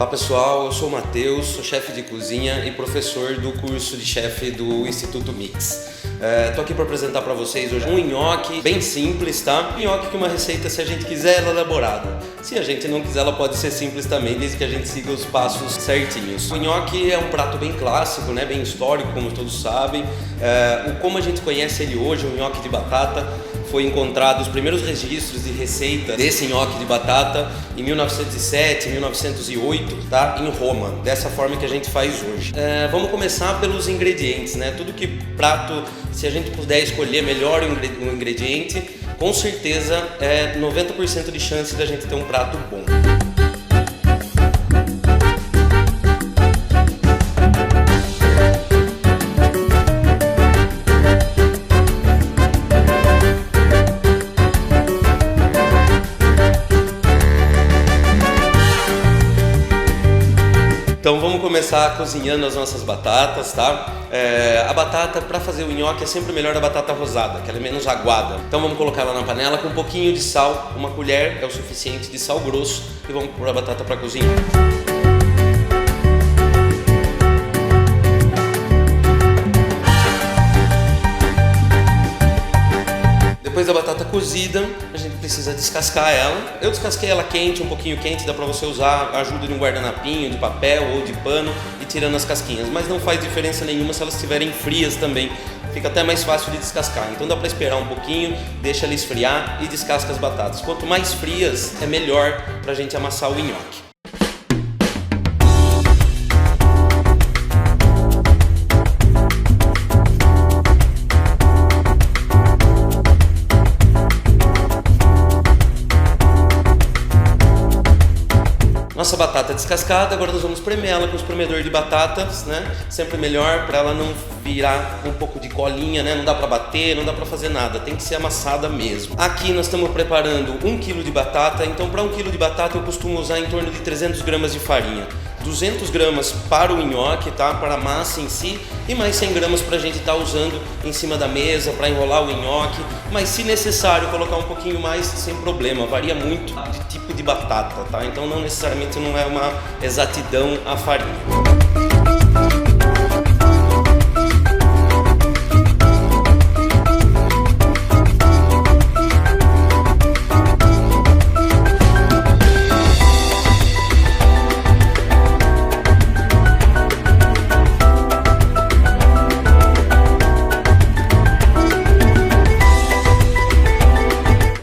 pessoal, eu sou o Matheus, sou chefe de cozinha e professor do curso de chefe do Instituto Mix. Tô aqui para apresentar para vocês hoje um nhoque bem simples, tá? Nhoque que uma receita, se a gente quiser, ela é elaborada. Se a gente não quiser, ela pode ser simples também, desde que a gente siga os passos certinhos. O nhoque é um prato bem clássico, né? Bem histórico, como todos sabem. Como a gente conhece ele hoje, o nhoque de batata, foi encontrado os primeiros registros de receita desse nhoque de batata em 1907, 1908, tá? Em Roma, dessa forma que a gente faz hoje. Vamos começar pelos ingredientes, né? Tudo que prato, se a gente puder escolher melhor o ingrediente, com certeza é 90% de chance da gente ter um prato bom. Então vamos começar cozinhando as nossas batatas, tá? A batata, para fazer o nhoque, é sempre melhor a batata rosada, que ela é menos aguada. Então vamos colocar ela na panela com um pouquinho de sal, uma colher é o suficiente de sal grosso, e vamos pôr a batata para cozinhar. Depois da batata cozida, a gente precisa descascar ela. Eu descasquei ela quente, um pouquinho quente, dá pra você usar a ajuda de um guardanapinho, de papel ou de pano e tirando as casquinhas. Mas não faz diferença nenhuma se elas estiverem frias também. Fica até mais fácil de descascar. Então dá pra esperar um pouquinho, deixa ela esfriar e descasca as batatas. Quanto mais frias, é melhor pra gente amassar o nhoque. Nossa batata descascada, agora nós vamos espremer ela com o espremedor de batatas, né? Sempre melhor para ela não virar um pouco de colinha, né? Não dá para bater, não dá para fazer nada, tem que ser amassada mesmo. Aqui nós estamos preparando 1 kg de batata, então para 1 kg de batata eu costumo usar em torno de 300 gramas de farinha. 200 gramas para o nhoque, tá? Para a massa em si, e mais 100 gramas para a gente estar usando em cima da mesa para enrolar o nhoque, mas se necessário colocar um pouquinho mais, sem problema, varia muito de tipo de batata, tá? Então não necessariamente não é uma exatidão a farinha.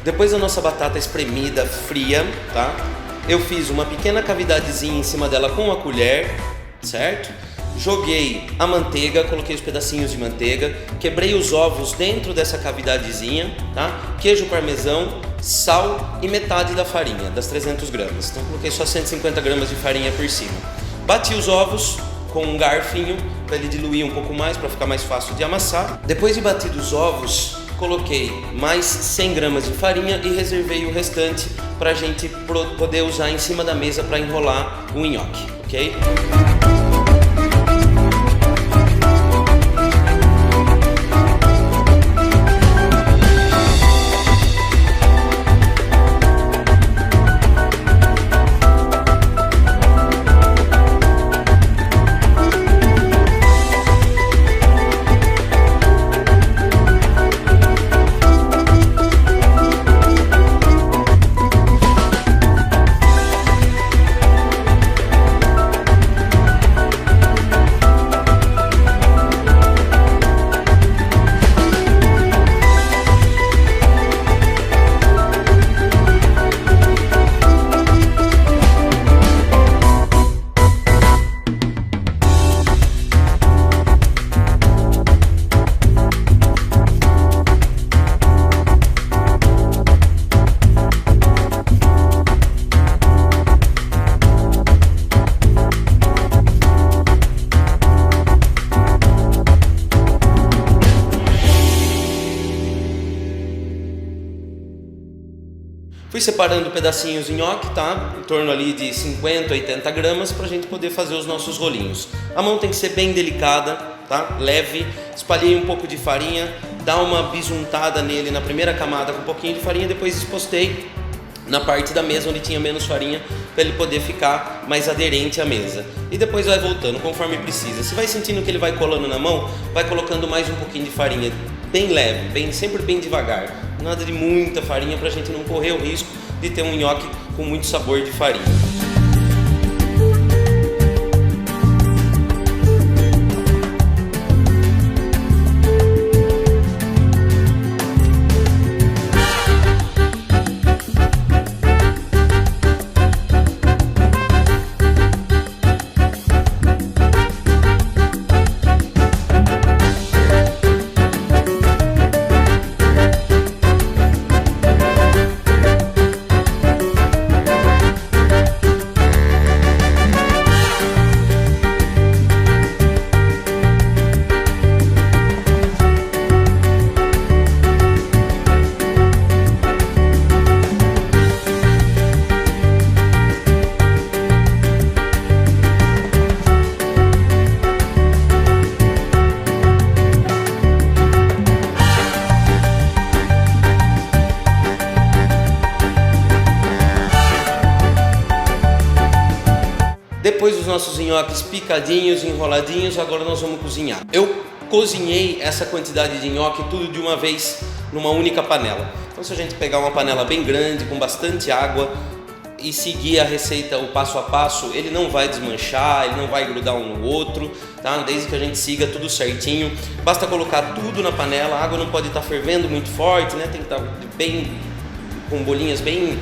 Depois da nossa batata espremida, fria, tá? Eu fiz uma pequena cavidadezinha em cima dela com a colher, certo? Joguei a manteiga, coloquei os pedacinhos de manteiga, quebrei os ovos dentro dessa cavidadezinha, tá? Queijo parmesão, sal e metade da farinha, das 300 gramas. Então coloquei só 150 gramas de farinha por cima. Bati os ovos com um garfinho para ele diluir um pouco mais, para ficar mais fácil de amassar. Depois de batidos os ovos, coloquei mais 100 gramas de farinha e reservei o restante para a gente poder usar em cima da mesa para enrolar o nhoque, ok? Fui separando pedacinhos de nhoque, tá? Em torno ali de 50, 80 gramas para a gente poder fazer os nossos rolinhos. A mão tem que ser bem delicada, tá? Leve. Espalhei um pouco de farinha, dá uma bisuntada nele na primeira camada com um pouquinho de farinha, depois expostei na parte da mesa onde tinha menos farinha, para ele poder ficar mais aderente à mesa. E depois vai voltando conforme precisa. Se vai sentindo que ele vai colando na mão, vai colocando mais um pouquinho de farinha, bem leve, sempre bem devagar. Nada de muita farinha para a gente não correr o risco de ter um nhoque com muito sabor de farinha. Depois dos nossos nhoques picadinhos, enroladinhos, agora nós vamos cozinhar. Eu cozinhei essa quantidade de nhoque tudo de uma vez numa única panela. Então se a gente pegar uma panela bem grande, com bastante água e seguir a receita, o passo a passo, ele não vai desmanchar, ele não vai grudar um no outro, tá? Desde que a gente siga tudo certinho. Basta colocar tudo na panela, a água não pode estar fervendo muito forte, né? Tem que estar bem, com bolinhas bem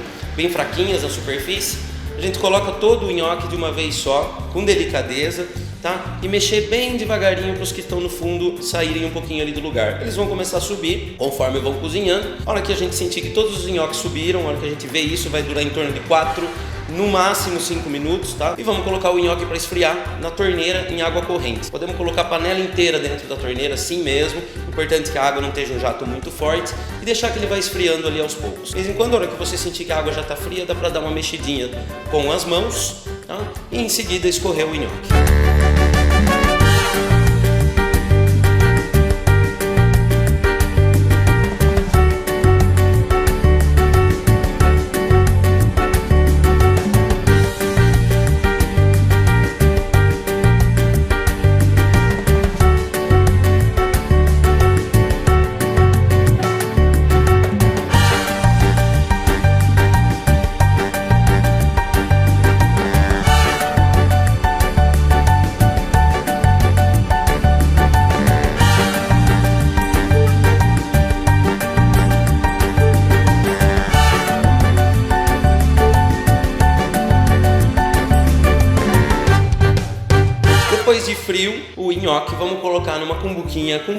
fraquinhas na superfície. A gente coloca todo o nhoque de uma vez só, com delicadeza, tá? E mexer bem devagarinho para os que estão no fundo saírem um pouquinho ali do lugar. Eles vão começar a subir conforme vão cozinhando. A hora que a gente sentir que todos os nhoques subiram, a hora que a gente vê isso, vai durar em torno de 4, no máximo 5 minutos, tá? E vamos colocar o nhoque para esfriar na torneira em água corrente. Podemos colocar a panela inteira dentro da torneira assim mesmo. Importante que a água não esteja um jato muito forte e deixar que ele vai esfriando ali aos poucos. De vez em quando, a hora que você sentir que a água já está fria, dá para dar uma mexidinha com as mãos, tá? E em seguida escorrer o nhoque. Depois de frio, o nhoque vamos colocar numa cumbuquinha com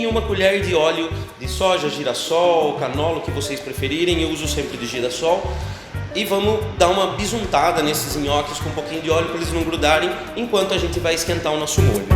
uma colher de óleo de soja, girassol, canola, o que vocês preferirem. Eu uso sempre de girassol. E vamos dar uma bisuntada nesses nhoques com um pouquinho de óleo para eles não grudarem, enquanto a gente vai esquentar o nosso molho.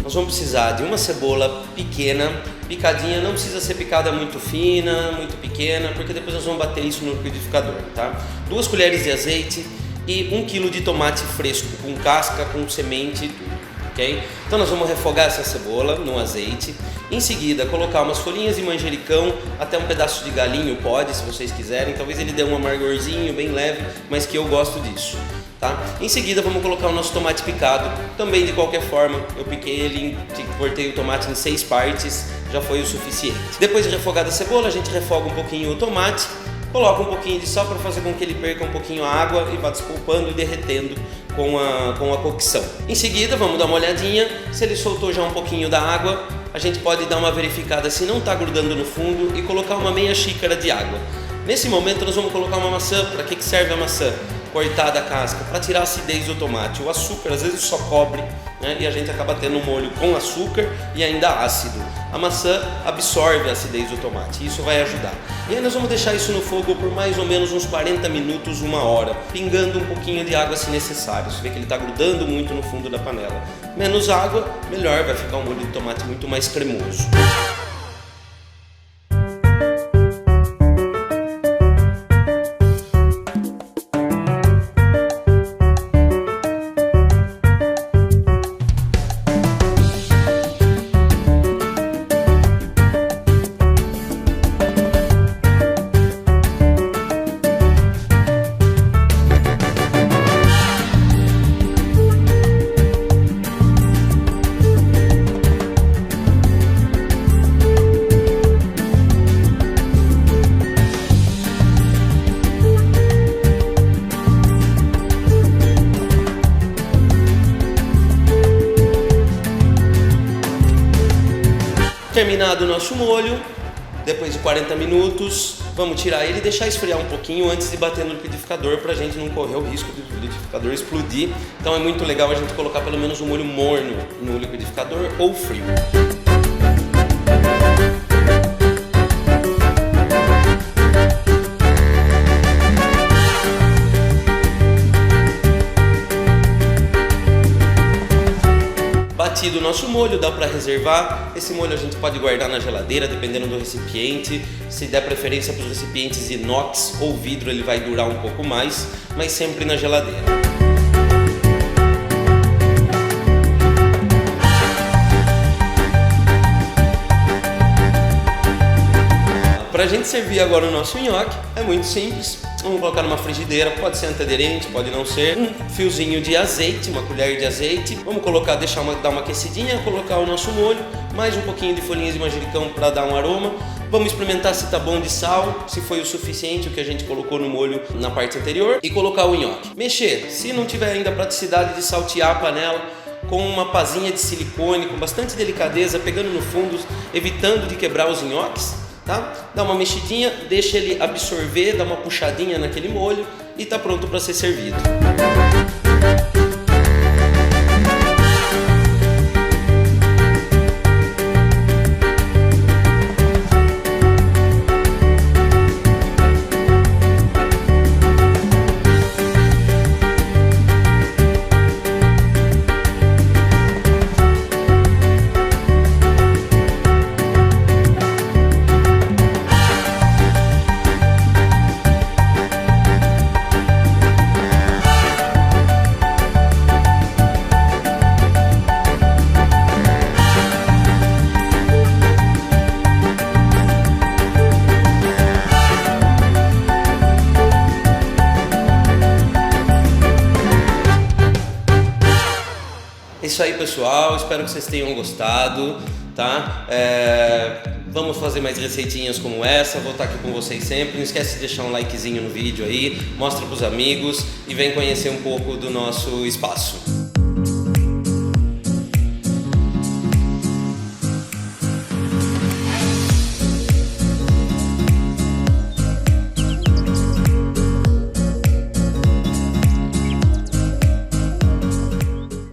Nós vamos precisar de uma cebola pequena, picadinha, não precisa ser picada muito fina, muito pequena, porque depois nós vamos bater isso no liquidificador, tá? 2 colheres de azeite e 1 kg de tomate fresco, com casca, com semente e tudo, ok? Então nós vamos refogar essa cebola no azeite, em seguida colocar umas folhinhas de manjericão, até um pedaço de galinho pode, se vocês quiserem, talvez ele dê um amargorzinho bem leve, mas que eu gosto disso. Tá? Em seguida vamos colocar o nosso tomate picado, também de qualquer forma, eu piquei ele, cortei o tomate em 6 partes, já foi o suficiente. Depois de refogada a cebola, a gente refoga um pouquinho o tomate, coloca um pouquinho de sal para fazer com que ele perca um pouquinho a água e vá despolpando e derretendo com a cocção. Em seguida vamos dar uma olhadinha, se ele soltou já um pouquinho da água, a gente pode dar uma verificada se não está grudando no fundo e colocar uma meia xícara de água. Nesse momento nós vamos colocar uma maçã. Para que serve a maçã? Cortada a casca, para tirar a acidez do tomate. O açúcar às vezes só cobre, né? E a gente acaba tendo um molho com açúcar e ainda ácido. A maçã absorve a acidez do tomate, isso vai ajudar. E aí nós vamos deixar isso no fogo por mais ou menos uns 40 minutos, 1 hora, pingando um pouquinho de água se necessário. Você vê que ele está grudando muito no fundo da panela. Menos água, melhor, vai ficar um molho de tomate muito mais cremoso. Terminado o nosso molho, depois de 40 minutos, vamos tirar ele e deixar esfriar um pouquinho antes de bater no liquidificador para a gente não correr o risco do liquidificador explodir. Então é muito legal a gente colocar pelo menos um molho morno no liquidificador ou frio. Batido o nosso molho, dá para reservar. Esse molho a gente pode guardar na geladeira, dependendo do recipiente. Se der preferência para os recipientes inox ou vidro, ele vai durar um pouco mais, mas sempre na geladeira. Para a gente servir agora o nosso nhoque, é muito simples. Vamos colocar numa frigideira, pode ser antiaderente, pode não ser. Um fiozinho de azeite, uma colher de azeite. Vamos colocar, dar uma aquecidinha, colocar o nosso molho, mais um pouquinho de folhinhas de manjericão para dar um aroma. Vamos experimentar se tá bom de sal, se foi o suficiente o que a gente colocou no molho na parte anterior e colocar o nhoque. Mexer, se não tiver ainda a praticidade de saltear a panela, com uma pazinha de silicone, com bastante delicadeza, pegando no fundo, evitando de quebrar os nhoques. Tá? Dá uma mexidinha, deixa ele absorver, dá uma puxadinha naquele molho e está pronto para ser servido. Isso aí, pessoal, espero que vocês tenham gostado, tá? Vamos fazer mais receitinhas como essa, vou estar aqui com vocês sempre. Não esquece de deixar um likezinho no vídeo aí, mostra pros amigos e vem conhecer um pouco do nosso espaço.